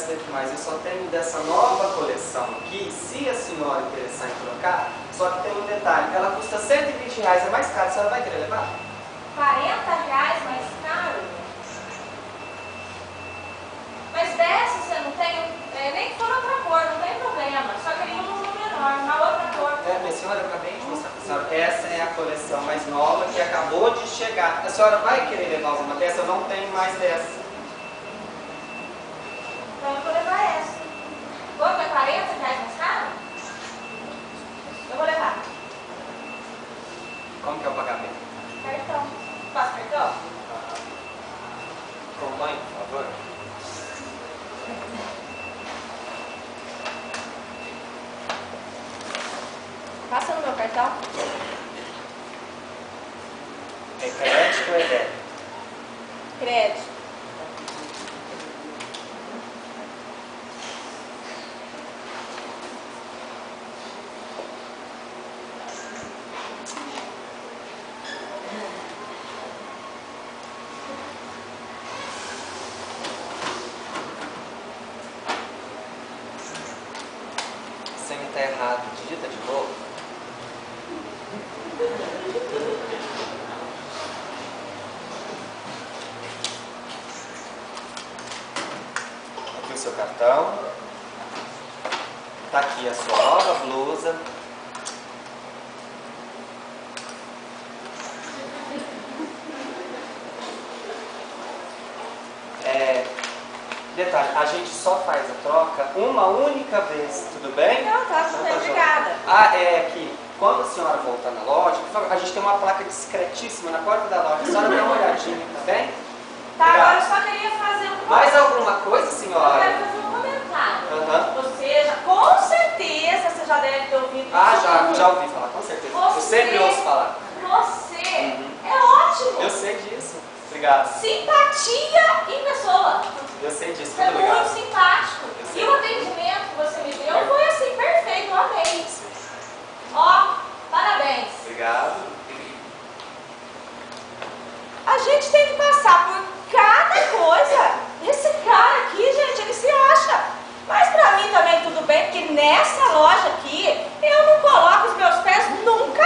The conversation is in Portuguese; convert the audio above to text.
decimais. Eu só tenho dessa nova coleção aqui, se a senhora interessar em trocar, só que tem um detalhe, ela custa R$120, é mais caro, a senhora vai querer levar? R$40 mais caro? Mas dessa você não tem, nem que for outra cor, não tem problema, só queria um número menor, uma outra cor. Minha senhora, eu acabei de mostrar para a senhora, essa é a coleção mais nova que acabou de chegar. A senhora vai querer levar alguma dessa? Eu não tenho mais dessa. Então eu vou levar essa. Outra é R$40 mais caro? Eu vou levar. Como que é o pagamento? Cartão. Posso cartão? Acompanhe, por favor. Passa no meu cartão. É crédito ou é débito? Crédito. Você me está errado. Digita de novo. Aqui o seu cartão. Tá aqui a sua nova blusa. Detalhe, a gente só faz a troca uma única vez, tudo bem? Não, tá, tudo bem, obrigada. Que quando a senhora voltar na loja, por favor, a gente tem uma placa discretíssima na porta da loja, a senhora dá uma olhadinha, tá bem? Tá, Obrigado. agora eu só queria fazer um Mais alguma coisa, Eu senhora? quero fazer um comentário. Aham. Você já, com certeza, você já deve ter ouvido isso. Já ouvi falar, com certeza. Eu Você- sempre ouço falar. Você Uhum. é ótimo. Eu sei disso. Obrigado. Simpatia em pessoa. Eu sei disso, Você é muito muito obrigado. simpático. Eu E sei. o atendimento que você me deu foi assim, perfeito, eu amei. Ó, parabéns. Obrigado. A gente tem que passar por cada coisa. Esse cara aqui, gente, ele se acha. Mas pra mim também tudo bem, porque nessa loja aqui, eu não coloco os meus pés nunca